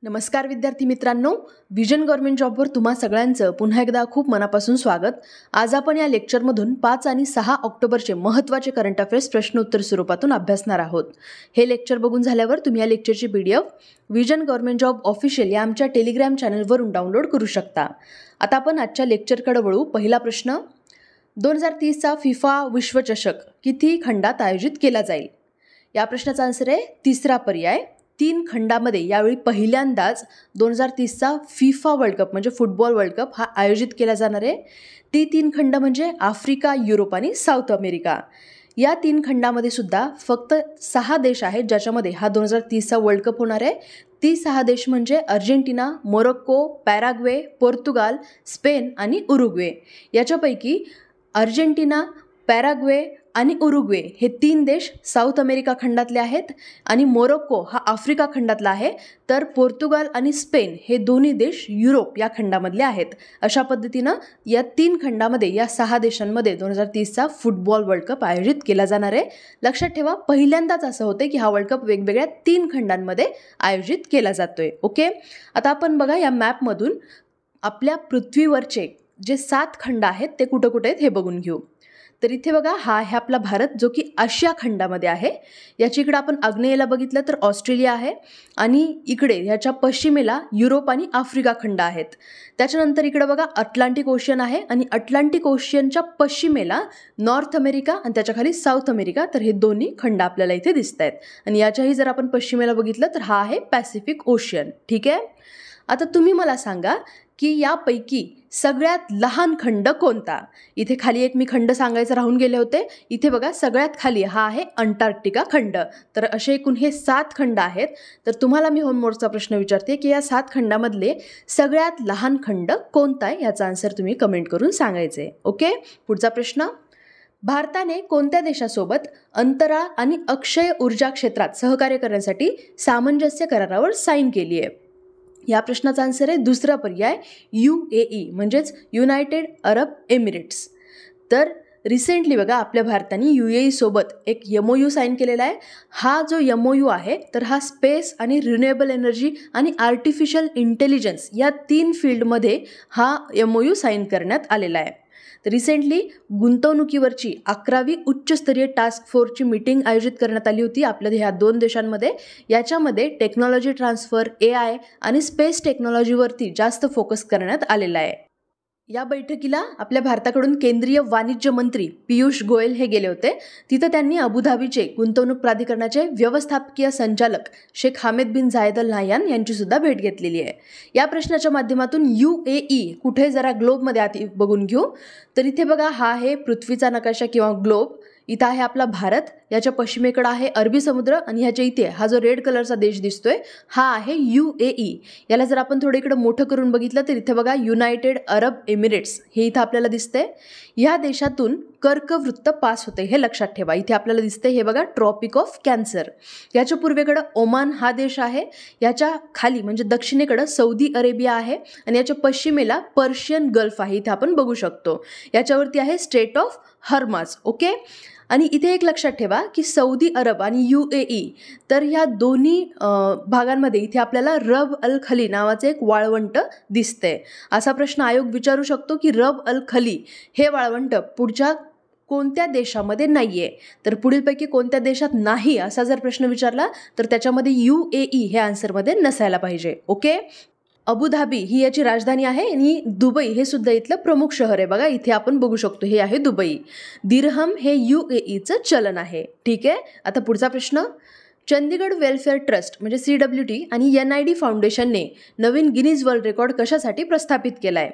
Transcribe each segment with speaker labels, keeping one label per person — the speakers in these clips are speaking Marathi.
Speaker 1: नमस्कार विद्यार्थी मित्रांनो, विजन गव्हर्नमेंट जॉबवर तुम्हा सगळ्यांचं पुन्हा एकदा खूप मनापासून स्वागत. आज आपण या लेक्चरमधून 5 आणि 6 ऑक्टोबरचे महत्त्वाचे करंट अफेअर्स प्रश्नोत्तर स्वरूपातून अभ्यासणार आहोत. हे लेक्चर बघून झाल्यावर तुम्ही या लेक्चरची PDF vision government job official या आमच्या टेलिग्राम चॅनलवरून डाउनलोड करू शकता. आता आपण आजच्या लेक्चरकडे वळू. पहिला प्रश्न, 2030चा फिफा विश्वचषक किती खंडात आयोजित केला जाईल? या प्रश्नाचा आन्सर आहे तिसरा पर्याय, 3 खंडामध्ये. यावेळी पहिल्यांदाच 2030चा फिफा वर्ल्ड कप म्हणजे फुटबॉल वर्ल्ड कप हा आयोजित केला जाणार आहे. ती 3 खंड म्हणजे आफ्रिका, युरोप आणि साऊथ अमेरिका. या 3 खंडामध्ये सुद्धा फक्त 6 देश आहेत ज्याच्यामध्ये हा 2030चा वर्ल्ड कप होणार आहे. ती 6 देश म्हणजे Argentina, Morocco, Paraguay, Portugal, Spain आणि उरुग्वे. याच्यापैकी अर्जेंटिना, पॅराग्वे आणि उरुग्वे हे 3 देश साऊथ अमेरिका खंडातले आहेत आणि मोरोक्को हा आफ्रिका खंडातला आहे, तर पोर्तुगाल आणि स्पेन हे दोन्ही देश युरोप या खंडामधले आहेत. अशा पद्धतीनं या 3 खंडामध्ये, या 6 देशांमध्ये 2030चा फुटबॉल वर्ल्ड कप आयोजित केला जाणार आहे. लक्षात ठेवा, पहिल्यांदाच असं होतं की हा वर्ल्ड कप वेगवेगळ्या 3 खंडांमध्ये आयोजित केला जातोय. ओके, आता आपण बघा या मॅपमधून आपल्या पृथ्वीवरचे जे 7 खंड आहेत ते कुठं कुठे आहेत हे बघून घेऊ. तर इथे बघा, हा आहे आपला भारत जो की आशिया खंडामध्ये आहे. याच्या इकडे आपण आग्नेयेला बघितलं तर ऑस्ट्रेलिया आहे आणि इकडे ह्याच्या पश्चिमेला युरोप आणि आफ्रिका खंड आहेत. त्याच्यानंतर इकडे बघा अटलांटिक ओशियन आहे आणि अटलांटिक ओशियनच्या पश्चिमेला नॉर्थ अमेरिका आणि त्याच्याखाली साऊथ अमेरिका. तर हे दोन्ही खंड आपल्याला इथे दिसत आहेत. आणि याच्याही जर आपण पश्चिमेला बघितलं तर हा आहे पॅसिफिक ओशियन. ठीक आहे, आता तुम्ही मला सांगा की यापैकी सगळ्यात लहान खंड कोणता? इथे खाली एक मी खंड सांगायचं राहून गेले होते. इथे बघा सगळ्यात खाली हा आहे अंटार्क्टिका खंड. तर असे एकूण हे 7 खंड आहेत. तर तुम्हाला मी होमवर्कचा प्रश्न विचारते की या 7 खंडामधले सगळ्यात लहान खंड कोणता आहे? याचा आन्सर तुम्ही कमेंट करून सांगायचं आहे. ओके, पुढचा प्रश्न, भारताने कोणत्या देशासोबत अंतराळ आणि अक्षय ऊर्जा क्षेत्रात सहकार्य करण्यासाठी सामंजस्य करारावर साईन केली आहे? या प्रश्नाचा आन्सर आहे दुसरा पर्याय, UAE म्हणजेच युनायटेड अरब एमिरेट्स. तर रिसेंटली बघा आपल्या भारताने UAE सोबत एक MOU साईन केलेला आहे. हा जो MOU आहे तर हा स्पेस आणि रिन्युएबल एनर्जी आणि आर्टिफिशियल इंटेलिजन्स या 3 फील्डमध्ये हा MOU साईन करण्यात आलेला आहे. तर रिसेंटली गुंतवणुकीवरची 11वी उच्चस्तरीय टास्क फोर्सची मीटिंग आयोजित करण्यात आली होती आपल्या ह्या 2 देशांमध्ये. याच्यामध्ये टेक्नॉलॉजी ट्रान्सफर, AI आणि स्पेस टेक्नॉलॉजीवरती जास्त फोकस करण्यात आलेला आहे. या बैठकीला आपल्या भारताकडून केंद्रीय वाणिज्य मंत्री पियुष गोयल हे गेले होते. तिथं त्यांनी अबुधाबीचे गुंतवणूक प्राधिकरणाचे व्यवस्थापकीय संचालक शेख हामेद बिन झायद अल नाह्यान यांची सुद्धा भेट घेतलेली आहे. या प्रश्नाच्या माध्यमातून UAE कुठे जरा ग्लोबमध्ये आधी बघून घेऊ. तर इथे बघा हा आहे पृथ्वीचा नकाशा किंवा ग्लोब. इथं आहे आपला भारत, याच्या पश्चिमेकडे आहे अरबी समुद्र आणि ह्याच्या इथे हा जो रेड कलरचा देश दिसतोय हा आहे UAE. याला जर आपण थोडं इकडं मोठं करून बघितलं तर इथे बघा युनायटेड अरब एमिरेट्स हे इथं आपल्याला दिसतंय. ह्या देशातून कर्कवृत्त पास होते हे लक्षात ठेवा. इथे आपल्याला दिसतंय हे बघा ट्रॉपिक ऑफ कॅन्सर. याच्या पूर्वेकडं ओमान हा देश आहे. याच्या खाली म्हणजे दक्षिणेकडं सौदी अरेबिया आहे आणि याच्या पश्चिमेला पर्शियन गल्फ आहे, इथे आपण बघू शकतो. याच्यावरती आहे स्टेट ऑफ हर्माज. ओके, आणि इथे एक लक्षात ठेवा की सौदी अरब आणि UAE तर ह्या दोन्ही भागांमध्ये इथे आपल्याला रब अल खली नावाचे एक वाळवंट दिसतंय. असा प्रश्न आयोग विचारू शकतो की रब अल खली हे वाळवंट पुढच्या कोणत्या देशामध्ये नाही आहे? तर पुढीलपैकी कोणत्या देशात नाही असा जर प्रश्न विचारला तर त्याच्यामध्ये UAE हे आन्सरमध्ये नसायला पाहिजे. ओके, अबुधाबी ही याची राजधानी आहे आणि दुबई हे सुद्धा इथलं प्रमुख शहर आहे. बघा इथे आपण बघू शकतो हे आहे दुबई. दिरहम हे UAEचं चलन आहे. ठीक आहे, आता पुढचा प्रश्न, चंदीगड वेलफेअर ट्रस्ट म्हणजे CWT आणि NID फाउंडेशनने नवीन गिनीज वर्ल्ड रेकॉर्ड कशासाठी प्रस्थापित केला आहे?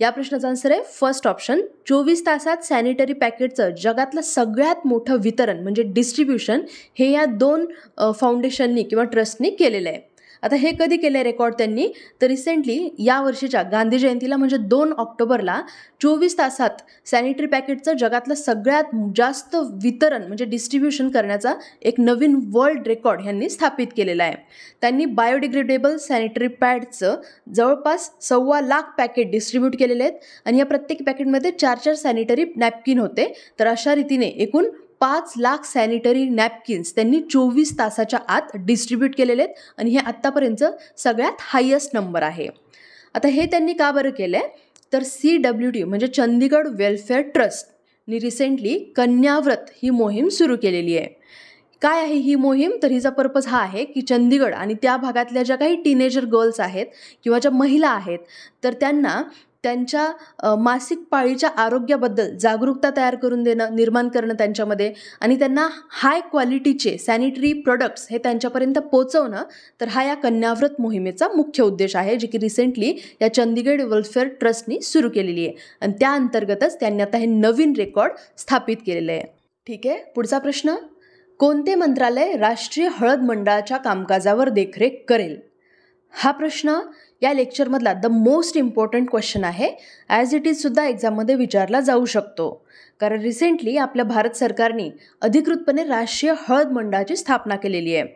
Speaker 1: या प्रश्नाचा आन्सर आहे फर्स्ट ऑप्शन, 24 तासात सॅनिटरी पॅकेटचं जगातलं सगळ्यात मोठं वितरण म्हणजे डिस्ट्रीब्युशन हे या 2 फाउंडेशननी किंवा ट्रस्टनी केलेलं आहे. आता हे कधी केलं आहे रेकॉर्ड त्यांनी? तर रिसेंटली या वर्षीच्या गांधी जयंतीला म्हणजे 2 ऑक्टोबरला 24 तासात सॅनिटरी पॅकेटचं जगातलं सगळ्यात जास्त वितरण म्हणजे डिस्ट्रीब्युशन करण्याचा एक नवीन वर्ल्ड रेकॉर्ड ह्यांनी स्थापित केलेला आहे. त्यांनी बायोडिग्रेडेबल सॅनिटरी पॅडचं जवळपास 1.25 लाख पॅकेट डिस्ट्रीब्यूट केलेले आहेत आणि या प्रत्येक पॅकेटमध्ये 4 सॅनिटरी नॅपकिन होते. तर अशा रीतीने एकूण 5 लाख सॅनिटरी नॅपकिन्स त्यांनी 24 तासाच्या आत डिस्ट्रीब्यूट केलेले आहेत आणि हे आत्तापर्यंत सगळ्यात हायेस्ट नंबर आहे. आता हे त्यांनी का बरं केलं आहे, तर CWT म्हणजे चंदीगड वेलफेअर ट्रस्टनी रिसेंटली कन्याव्रत ही मोहीम सुरू केलेली आहे. काय आहे ही मोहीम, तर हिचा पर्पज हा आहे की चंदीगड आणि त्या भागातल्या ज्या काही टीनेजर गर्ल्स आहेत किंवा ज्या महिला आहेत तर त्यांना त्यांच्या मासिक पाळीच्या आरोग्याबद्दल जागरूकता तयार करून देणं, निर्माण करणं त्यांच्यामध्ये आणि त्यांना हाय क्वालिटीचे सॅनिटरी प्रोडक्ट्स हे त्यांच्यापर्यंत पोचवणं, तर हा या कन्याव्रत मोहिमेचा मुख्य उद्देश आहे, जी की रिसेंटली या चंदीगड वेलफेअर ट्रस्टनी सुरू केलेली आहे आणि त्या अंतर्गतच त्यांनी आता हे नवीन रेकॉर्ड स्थापित केलेलं आहे. ठीक आहे, पुढचा प्रश्न, कोणते मंत्रालय राष्ट्रीय हळद मंडळाच्या कामकाजावर देखरेख करेल? हा प्रश्न या लेक्चरमधला द मोस्ट इम्पॉर्टंट क्वेश्चन आहे. ॲज इट इज सुद्धा एक्झाममध्ये विचारला जाऊ शकतो, कारण रिसेंटली आपल्या भारत सरकारने अधिकृतपणे राष्ट्रीय हळद मंडळाची स्थापना केलेली आहे.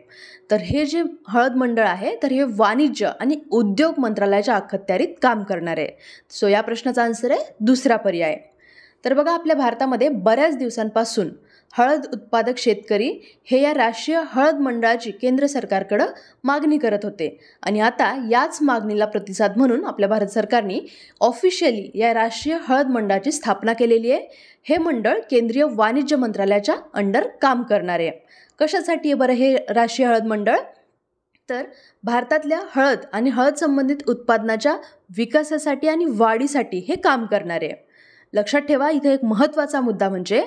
Speaker 1: तर हे जे हळद मंडळ आहे तर हे वाणिज्य आणि उद्योग मंत्रालयाच्या अखत्यारीत काम करणार आहे. सो या प्रश्नाचा आन्सर आहे दुसरा पर्याय. तर बघा, आपल्या भारतामध्ये बऱ्याच दिवसांपासून हळद उत्पादक शेतकरी हे या राष्ट्रीय हळद मंडळाची केंद्र सरकारकडं मागणी करत होते आणि आता याच मागणीला प्रतिसाद म्हणून आपल्या भारत सरकारने ऑफिशियली या राष्ट्रीय हळद मंडळाची स्थापना केलेली आहे. हे मंडळ केंद्रीय वाणिज्य मंत्रालयाच्या अंडर काम करणार आहे. कशासाठी आहे बरं हे राष्ट्रीय हळद मंडळ? तर भारतातल्या हळद आणि हळद संबंधित उत्पादनाच्या विकासासाठी आणि वाढीसाठी हे काम करणार आहे. लक्षात ठेवा, इथे एक महत्त्वाचा मुद्दा म्हणजे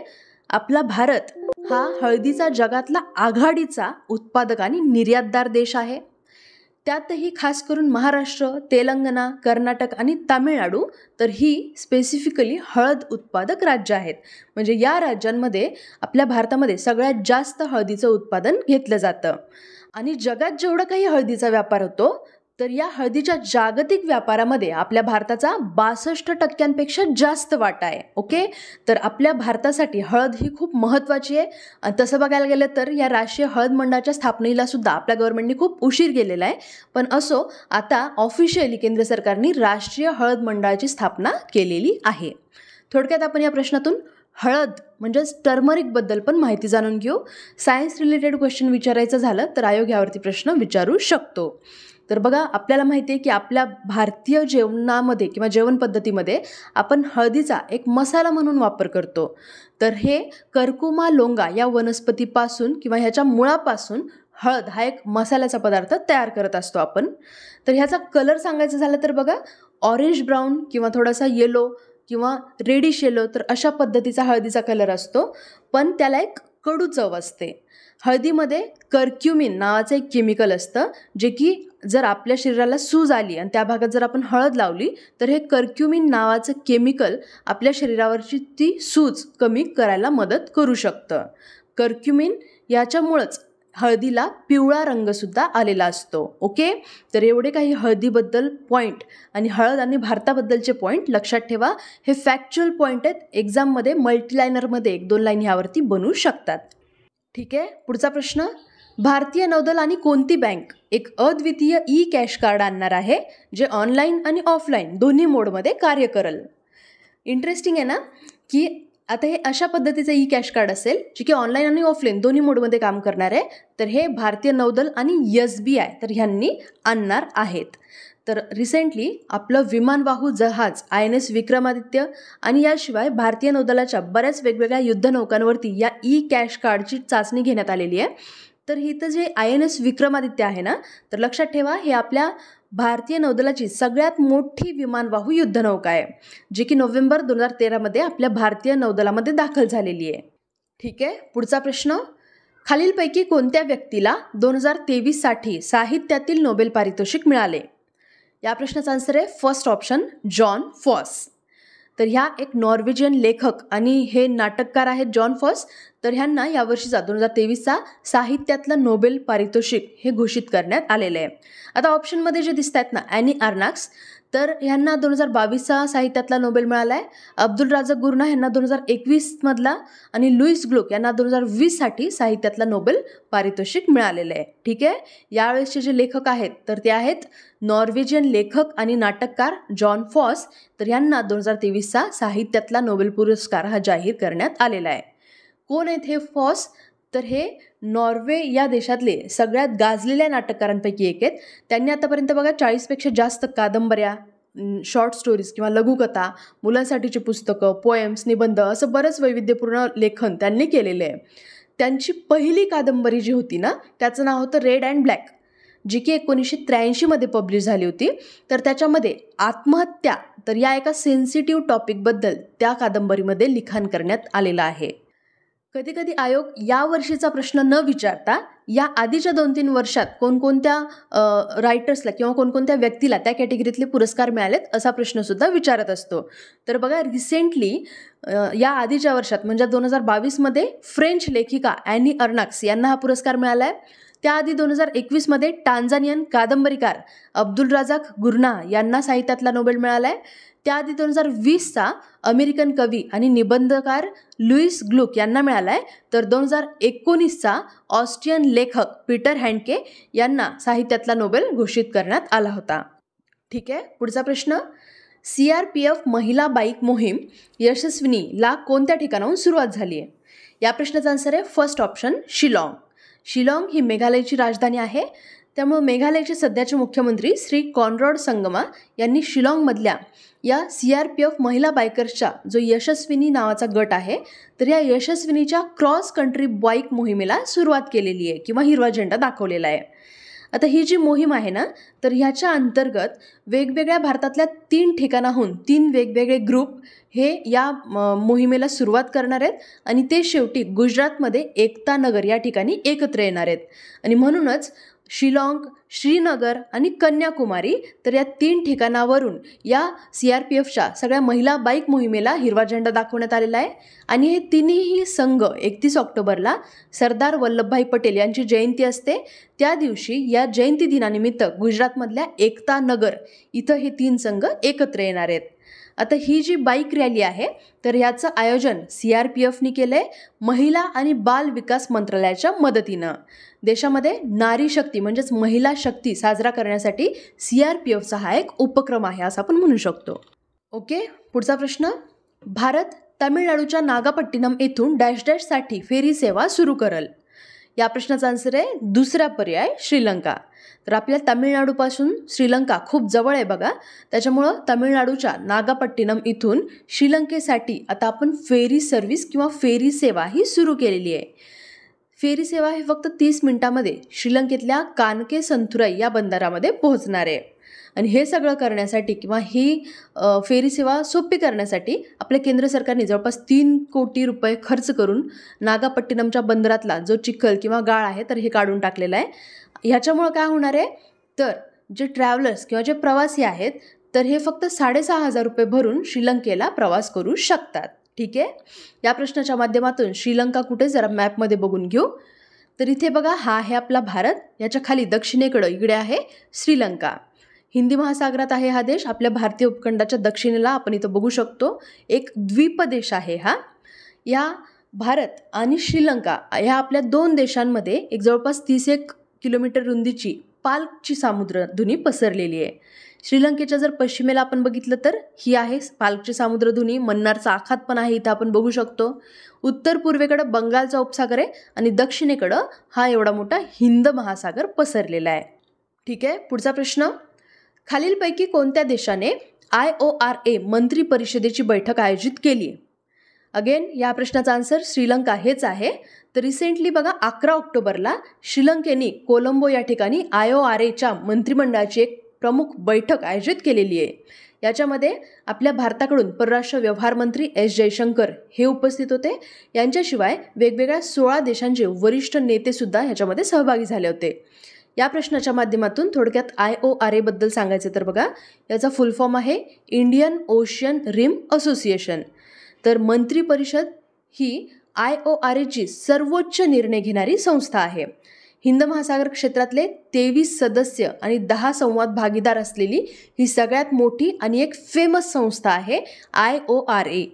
Speaker 1: आपला भारत हा हळदीचा जगातला आघाडीचा उत्पादक आणि निर्यातदार देश आहे. त्यातही खास करून महाराष्ट्र, तेलंगणा, कर्नाटक आणि तामिळनाडू तर ही स्पेसिफिकली हळद उत्पादक राज्य आहेत. म्हणजे या राज्यांमध्ये आपल्या भारतामध्ये सगळ्यात जास्त हळदीचं उत्पादन घेतलं जातं आणि जगात जेवढं काही हळदीचा व्यापार होतो तर या हळदीच्या जागतिक व्यापारामध्ये आपल्या भारताचा 62% जास्त वाटा आहे. ओके, तर आपल्या भारतासाठी हळद ही खूप महत्त्वाची आहे. आणि तसं बघायला गेलं तर या राष्ट्रीय हळद मंडळाच्या स्थापनेला सुद्धा आपल्या गव्हर्नमेंटने खूप उशीर केलेला आहे. पण असो, आता ऑफिशियली केंद्र सरकारने राष्ट्रीय हळद मंडळाची स्थापना केलेली आहे. थोडक्यात आपण या प्रश्नातून हळद म्हणजेच टर्मरिकबद्दल पण माहिती जाणून घेऊ. सायन्स रिलेटेड क्वेश्चन विचारायचं झालं तर आयोग यावरती प्रश्न विचारू शकतो. तर बघा, आपल्याला माहिती आहे की आपल्या भारतीय जेवणामध्ये किंवा जेवण पद्धतीमध्ये आपण हळदीचा एक मसाला म्हणून वापर करतो. तर हे कर्कुमा लोंगा या वनस्पतीपासून किंवा ह्याच्या मुळापासून हळद हा एक मसाल्याचा पदार्थ तयार करत असतो आपण. तर ह्याचा कलर सांगायचं झालं तर बघा, ऑरेंज ब्राऊन किंवा थोडासा येलो किंवा रेडिश येलो, तर अशा पद्धतीचा हळदीचा कलर असतो. पण त्याला एक कडू चव असते. हळदीमध्ये कर्क्युमिन नावाचं एक केमिकल असतं, जे की जर आपल्या शरीराला सूज आली आणि त्या भागात जर आपण हळद लावली तर हे कर्क्युमिन नावाचं केमिकल आपल्या शरीरावरची ती सूज कमी करायला मदत करू शकतं. कर्क्युमिन याच्यामुळंच हळदीला पिवळा रंगसुद्धा आलेला असतो. ओके, तर एवढे काही हळदीबद्दल पॉईंट आणि हळद आणि भारताबद्दलचे पॉईंट लक्षात ठेवा. हे फॅक्च्युअल पॉईंट आहेत, एक्झाममध्ये मल्टीलायनरमध्ये 1-2 लाईन ह्यावरती बनवू शकतात. ठीक आहे, पुढचा प्रश्न, भारतीय नौदल आणि कोणती बँक एक अद्वितीय ई कॅश कार्ड आणणार आहे जे ऑनलाईन आणि ऑफलाईन दोन्ही मोडमध्ये कार्य करेल? इंटरेस्टिंग आहे ना, की आता हे अशा पद्धतीचं ई कॅश कार्ड असेल जे की ऑनलाईन आणि ऑफलाईन दोन्ही मोडमध्ये काम करणार आहे. तर हे भारतीय नौदल आणि SBI तर ह्यांनी आणणार आहेत. तर रिसेंटली आपलं विमानवाहू जहाज INS विक्रमादित्य आणि याशिवाय भारतीय नौदलाच्या बऱ्याच वेगवेगळ्या युद्धनौकांवरती या ई कॅश कार्डची चाचणी घेण्यात आलेली आहे. तर इथं जे INS विक्रमादित्य आहे ना, तर लक्षात ठेवा, हे आपल्या भारतीय नौदलाची सगळ्यात मोठी विमानवाहू युद्धनौका आहे, जी की नोव्हेंबर 2013मध्ये आपल्या भारतीय नौदलामध्ये दाखल झालेली आहे. ठीक आहे, पुढचा प्रश्न, खालीलपैकी कोणत्या व्यक्तीला 2023साठी साहित्यातील नोबेल पारितोषिक मिळाले? या प्रश्नाचा आन्सर आहे फर्स्ट ऑप्शन, जॉन फॉस. तर ह्या एक नॉर्वेजियन लेखक आणि हे नाटककार आहेत जॉन फॉस. तर ह्यांना यावर्षीचा 2023चा साहित्यातलं नोबेल पारितोषिक हे घोषित करण्यात आलेलं आहे. आता ऑप्शनमध्ये जे दिसत आहेत ना, ॲनी आर्नाक्स, तर ह्यांना 2022चा साहित्यातला नोबेल मिळाला आहे. अब्दुल राझक गुर्ना ह्यांना 2021मधला आणि लुईस ग्लुक यांना 2020साठी साहित्यातला नोबेल पारितोषिक मिळालेलं आहे. ठीक आहे, यावेळेसचे जे लेखक आहेत तर ते आहेत नॉर्वेजियन लेखक आणि नाटककार जॉन फॉस. तर यांना 2023चा साहित्यातला नोबेल पुरस्कार हा जाहीर करण्यात आलेला आहे. कोण आहेत हे फॉस? तर हे नॉर्वे या देशातले सगळ्यात गाजलेल्या नाटककारांपैकी एक आहेत. त्यांनी आतापर्यंत बघा 40पेक्षा जास्त कादंबऱ्या, शॉर्ट स्टोरीज किंवा लघुकथा, मुलांसाठीची पुस्तकं, पोएम्स, निबंध असं बरंच वैविध्यपूर्ण लेखन त्यांनी केलेलं आहे. त्यांची पहिली कादंबरी जी होती ना, त्याचं नाव होतं रेड अँड ब्लॅक, जी की 1983 पब्लिश झाली होती. तर त्याच्यामध्ये आत्महत्या, तर या एका सेन्सिटिव्ह टॉपिकबद्दल त्या कादंबरीमध्ये लिखाण करण्यात आलेलं आहे. कधीकधी आयोग या वर्षीचा प्रश्न न विचारता या आधीच्या 2-3 वर्षात कोणकोणत्या रायटर्सला किंवा कोणकोणत्या व्यक्तीला त्या कॅटेगरीतले पुरस्कार मिळालेत असा प्रश्नसुद्धा विचारत असतो. तर बघा, रिसेंटली या आधीच्या वर्षात म्हणजे 2022 फ्रेंच लेखिका ॲनी अर्नाक्स यांना हा पुरस्कार मिळाला आहे. त्याआधी 2021 टांझानियन कादंबरीकार अब्दुल राझाक गुर्ना यांना साहित्यातला नोबेल मिळाला आहे. त्याआधी 2020 अमेरिकन कवी आणि निबंधकार लुईस ग्लुक यांना मिळाला आहे. तर 2019 ऑस्ट्रियन लेखक पीटर हँडके यांना साहित्यातला नोबेल घोषित करण्यात आला होता. ठीक आहे, पुढचा प्रश्न. CRPF महिला बाईक मोहीम यशस्विनीला कोणत्या ठिकाणाहून सुरुवात झाली आहे? या प्रश्नाचा आन्सर आहे फर्स्ट ऑप्शन, शिलाँग. शिलाँग ही मेघालयची राजधानी आहे. त्यामुळे मेघालयचे सध्याचे मुख्यमंत्री श्री कॉनरॉड संगमा यांनी शिलाँगमधल्या या CRPF महिला बायकर्सच्या जो यशस्विनी नावाचा गट आहे, तर या यशस्विनीच्या क्रॉस कंट्री बाईक मोहिमेला सुरुवात केलेली आहे किंवा हिरवा झेंडा दाखवलेला आहे. आता ही जी मोहीम आहे ना, तर ह्याच्या अंतर्गत वेगवेगळ्या भारतातल्या 3 ठिकाणाहून 3 वेगवेगळे ग्रुप हे या मोहिमेला सुरुवात करणार आहेत आणि ते शेवटी गुजरातमध्ये एकता नगर या ठिकाणी एकत्र येणार आहेत. आणि म्हणूनच शिलाँग, श्रीनगर आणि कन्याकुमारी, तर या 3 ठिकाणावरून या CRPFच्या सगळ्या महिला बाईक मोहिमेला हिरवा झेंडा दाखवण्यात आलेला आहे. आणि हे तिन्ही संघ 31 ऑक्टोबरला सरदार वल्लभभाई पटेल यांची जयंती असते, त्या दिवशी या जयंती दिनानिमित्त गुजरातमधल्या एकता नगर इथं हे 3 संघ एकत्र येणार आहेत. आता ही जी बाईक रॅली आहे, तर याचं आयोजन CRPFनी केलं आहे महिला आणि बाल विकास मंत्रालयाच्या मदतीनं. देशामध्ये नारी शक्ती म्हणजेच महिला शक्ती साजरा करण्यासाठी CRPFचा हा एक उपक्रम आहे असं आपण म्हणू शकतो. ओके, पुढचा प्रश्न. भारत तामिळनाडूच्या नागापट्टिनम येथून डॅश डॅशसाठी फेरी सेवा सुरू करेल. या प्रश्नाचा आन्सर आहे दुसरा पर्याय, श्रीलंका. तर आपल्या तामिळनाडूपासून श्रीलंका खूप जवळ आहे बघा, त्याच्यामुळं तामिळनाडूच्या नागापट्टिनम इथून श्रीलंकेसाठी आता आपण फेरी सर्व्हिस किंवा फेरी सेवा ही सुरू केलेली आहे. फेरी सेवा ही फक्त 30 मिनिटांमध्ये श्रीलंकेतल्या कानके संथुराई या बंदरामध्ये पोहोचणार आहे. आणि हे सगळं करण्यासाठी किंवा ही फेरी सेवा सोपी करण्यासाठी आपल्या केंद्र सरकारने जवळपास 3 कोटी रुपये खर्च करून नागापट्टिनमच्या बंदरातला जो चिखल किंवा गाळ आहे तर हे काढून टाकलेलं आहे. ह्याच्यामुळं काय होणार आहे, तर जे ट्रॅव्हलर्स किंवा जे प्रवासी आहेत तर हे फक्त 6,500 रुपये भरून श्रीलंकेला प्रवास करू शकतात. ठीक आहे, या प्रश्नाच्या माध्यमातून श्रीलंका कुठे जरा मॅपमध्ये बघून घेऊ. तर इथे बघा, हा आहे आपला भारत, याच्या खाली दक्षिणेकडं इकडे आहे श्रीलंका. हिंदी महासागरात आहे हा देश. आपल्या भारतीय उपखंडाच्या दक्षिणेला आपण इथं बघू शकतो एक द्वीप देश आहे हा. या भारत आणि श्रीलंका ह्या आपल्या 2 देशांमध्ये एक जवळपास 31 किलोमीटर रुंदीची पाल्कची सामुद्रधुनी पसरलेली आहे. श्रीलंकेच्या जर पश्चिमेला आपण बघितलं तर ही आहे पाल्कची सामुद्रधुनी. मन्नारचा आखात पण आहे इथं आपण बघू शकतो. उत्तर पूर्वेकडं बंगालचा उपसागर आहे आणि दक्षिणेकडं हा एवढा मोठा हिंद महासागर पसरलेला आहे. ठीक आहे, पुढचा प्रश्न. खालीलपैकी कोणत्या देशाने IORA मंत्री परिषदेची बैठक आयोजित केली? अगेन या प्रश्नाचा आन्सर श्रीलंका हेच आहे. तर रिसेंटली बघा 11 ऑक्टोबरला श्रीलंकेने कोलंबो या ठिकाणी IORAच्या मंत्रिमंडळाची एक प्रमुख बैठक आयोजित केलेली आहे. याच्यामध्ये आपल्या भारताकडून परराष्ट्र व्यवहार मंत्री S जयशंकर हे उपस्थित होते. यांच्याशिवाय वेगवेगळ्या 16 देशांचे वरिष्ठ नेतेसुद्धा ह्याच्यामध्ये सहभागी झाले होते. या प्रश्नाच्या माध्यमातून थोडक्यात IORA बद्दल सांगायचं तर बघा, याचा फुल फॉर्म आहे इंडियन ओशियन रिम असोसिएशन. तर मंत्री परिषद ही IORAची सर्वोच्च निर्णय घेणारी संस्था आहे. हिंद महासागर क्षेत्रातले 23 सदस्य आणि 10 संवाद भागीदार असलेली ही सगळ्यात मोठी आणि एक फेमस संस्था आहे IORA.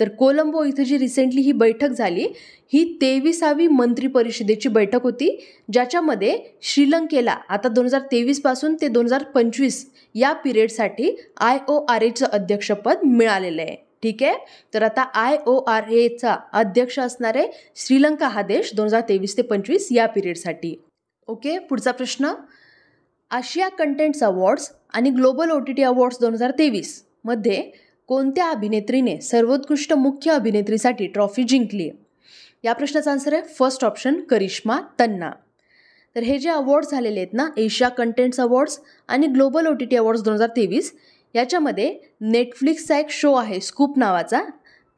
Speaker 1: तर कोलंबो इथं जी रिसेंटली ही बैठक झाली, ही 23वी मंत्री परिषदेची बैठक होती, ज्याच्यामध्ये श्रीलंकेला आता 2023 पासून ते 2025 या पिरियडसाठी IORAचं अध्यक्षपद मिळालेलं आहे. ठीक आहे. तर आता IORAचा अध्यक्ष असणार आहे श्रीलंका हा देश 2023 ते 25 या पिरियडसाठी. ओके, पुढचा प्रश्न. आशिया कंटेंट्स अवॉर्ड्स आणि ग्लोबल OTT अवॉर्ड्स 2023 मध्ये कोणत्या अभिनेत्रीने सर्वोत्कृष्ट मुख्य अभिनेत्रीसाठी ट्रॉफी जिंकली? या प्रश्नाचा आन्सर आहे फर्स्ट ऑप्शन करिश्मा तन्ना. तर हे जे अवॉर्ड्स झालेले आहेत ना, एशिया कंटेंट्स अवॉर्ड्स आणि ग्लोबल OTT अवॉर्ड्स 2023, याच्यामध्ये नेटफ्लिक्सचा एक शो आहे स्कूप नावाचा.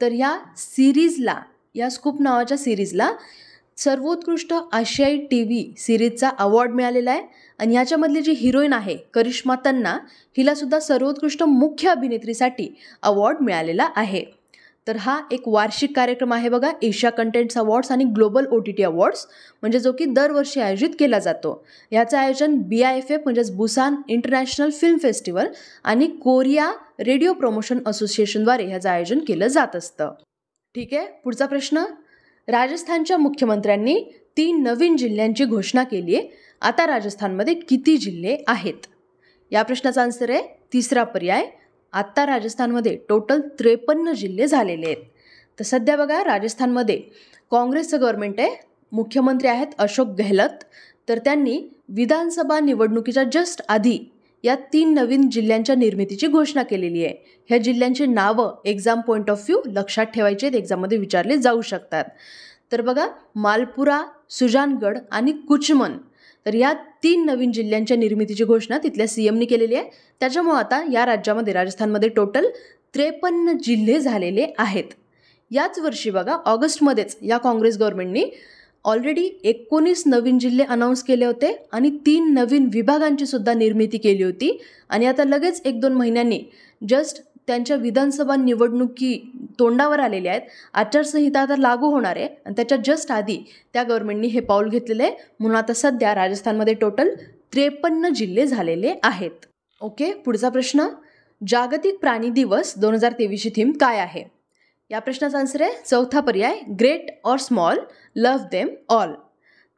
Speaker 1: तर या स्कूप नावाच्या सिरीजला सर्वोत्कृष्ट आशियाई TV सिरीजचा अवॉर्ड मिळालेला आहे. आणि ह्याच्यामधली जी हिरोईन आहे करिश्मा तन्ना, हिलासुद्धा सर्वोत्कृष्ट मुख्य अभिनेत्रीसाठी अवॉर्ड मिळालेला आहे. तर हा एक वार्षिक कार्यक्रम आहे बघा, एशिया कंटेंट्स अवॉर्ड्स आणि ग्लोबल OTT अवॉर्ड्स, म्हणजे जो की दरवर्षी आयोजित केला जातो. याचं आयोजन BIFF म्हणजेच बुसान इंटरनॅशनल फिल्म फेस्टिवल आणि कोरिया रेडिओ प्रमोशन असोसिएशनद्वारे ह्याचं आयोजन केलं जात असतं. ठीक आहे, पुढचा प्रश्न. राजस्थानच्या मुख्यमंत्र्यांनी 3 नवीन जिल्ह्यांची घोषणा केली आहे. आता राजस्थानमध्ये किती जिल्हे आहेत? या प्रश्नाचा आन्सर आहे तिसरा पर्याय. आत्ता राजस्थानमध्ये टोटल 53 जिल्हे झालेले आहेत. तर सध्या बघा राजस्थानमध्ये काँग्रेसचं गव्हर्नमेंट आहे, मुख्यमंत्री आहेत अशोक गेहलोत. तर त्यांनी विधानसभा निवडणुकीच्या जस्ट आधी या 3 नवीन जिल्ह्यांच्या निर्मितीची घोषणा केलेली आहे. ह्या जिल्ह्यांची नावं एक्झाम पॉईंट ऑफ व्ह्यू लक्षात ठेवायचे आहेत, एक्झाममध्ये विचारले जाऊ शकतात. तर बघा मालपुरा, सुजानगड आणि कुचमन, तर या 3 नवीन जिल्ह्यांच्या निर्मितीची घोषणा तिथल्या CMनी केलेली आहे. त्याच्यामुळे आता या राज्यामध्ये राजस्थानमध्ये टोटल 53 जिल्हे झालेले आहेत. याच वर्षी बघा ऑगस्टमध्येच या काँग्रेस गव्हर्नमेंटनी ऑलरेडी 19 नवीन जिल्हे अनाऊन्स केले होते आणि 3 नवीन विभागांची सुद्धा निर्मिती केली होती. आणि आता लगेच 1-2 महिन्यांनी जस्ट त्यांच्या विधानसभा निवडणुकी तोंडावर आलेल्या आहेत, आचारसंहिता आता लागू होणार आहे आणि त्याच्या जस्ट आधी त्या गव्हर्नमेंटनी हे पाऊल घेतलेलं आहे. म्हणून आता सध्या राजस्थानमध्ये टोटल 53 जिल्हे झालेले आहेत. ओके, पुढचा प्रश्न. जागतिक प्राणी दिवस 2023ची थीम काय आहे? या प्रश्नाचा आन्सर आहे चौथा पर्याय great or small, love them all.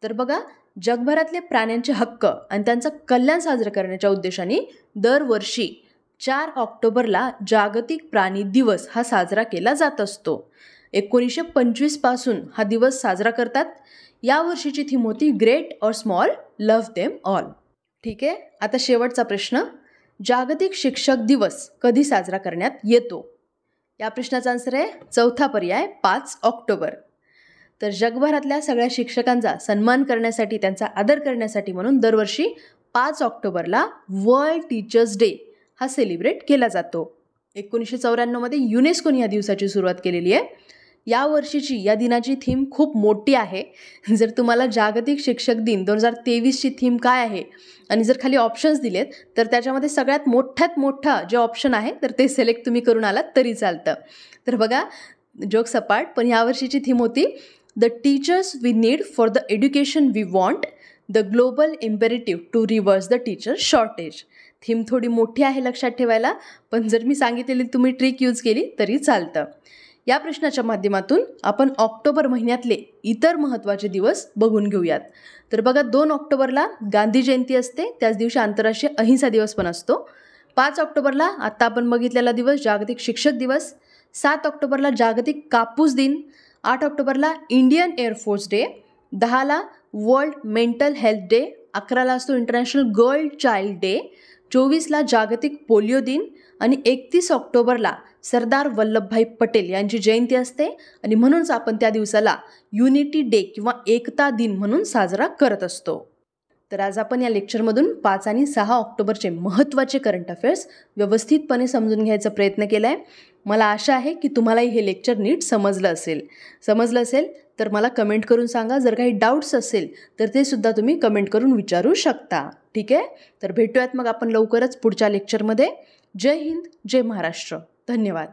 Speaker 1: तर बघा जगभरातले प्राण्यांचे हक्क आणि त्यांचं कल्याण साजरं करण्याच्या उद्देशाने दरवर्षी 4 ऑक्टोबरला जागतिक प्राणी दिवस हा साजरा केला जात असतो. 1925 पासून हा दिवस साजरा करतात. यावर्षीची थीम होती great or small, love them all. ठीक आहे, आता शेवटचा प्रश्न. जागतिक शिक्षक दिवस कधी साजरा करण्यात येतो? या प्रश्नाचा आन्सर आहे चौथा पर्याय 5 ऑक्टोबर. तर जगभरातल्या सगळ्या शिक्षकांचा सन्मान करण्यासाठी, त्यांचा आदर करण्यासाठी म्हणून दरवर्षी 5 ऑक्टोबरला वर्ल्ड टीचर्स डे हा सेलिब्रेट केला जातो. 1994मध्ये युनेस्कोने या दिवसाची सुरुवात केलेली आहे. यावर्षीची या दिनाची थीम खूप मोठी आहे. जर तुम्हाला जागतिक शिक्षक दिन 2023ची थीम काय आहे आणि जर खाली ऑप्शन्स दिलेत तर त्याच्यामध्ये सगळ्यात मोठा जे ऑप्शन आहे तर ते सिलेक्ट तुम्ही करून आलात तरी चालतं. तर बघा जोक सपाट, पण यावर्षीची थीम होती the teachers we need for the education we want, the global imperative to reverse the teacher shortage. Theme थोडी मोठी आहे लक्षात ठेवायला, पण जर मी सांगितलेली तुम्ही ट्रिक यूज केली तरी चालतं. या प्रश्नाच्या माध्यमातून आपण ऑक्टोबर महिन्यातले इतर महत्त्वाचे दिवस बघून घेऊयात. तर बघा 2 ऑक्टोबरला गांधी जयंती असते, त्याच दिवशी आंतरराष्ट्रीय अहिंसा दिवस पण असतो. 5 ऑक्टोबरला आत्ता आपण बघितलेला दिवस जागतिक शिक्षक दिवस. 7 ऑक्टोबरला जागतिक कापूस दिन. 8 ऑक्टोबरला इंडियन एअरफोर्स डे. 10ला वर्ल्ड मेंटल हेल्थ डे. 11ला असतो इंटरनॅशनल गर्ल चाइल्ड डे. 24ला जागतिक पोलिओ दिन. आणि 31 ऑक्टोबरला सरदार वल्लभभाई पटेल यांची जयंती असते आणि म्हणूनच आपण त्या दिवसाला युनिटी डे किंवा एकता दिन म्हणून साजरा करत असतो. तर आज आपण या लेक्चरमधून 5 आणि 6 ऑक्टोबरचे महत्त्वाचे करंट अफेअर्स व्यवस्थितपणे समजून घ्यायचा प्रयत्न केला आहे. मला आशा आहे की तुम्हालाही हे लेक्चर नीट समजलं असेल तर मला कमेंट करून सांगा. जर काही डाऊट्स असेल तर ते सुद्धा तुम्ही कमेंट करून विचारू शकता. ठीक आहे, तर भेटूयात मग आपण लवकरच पुढच्या लेक्चरमध्ये. जय हिंद, जय महाराष्ट्र. धन्यवाद.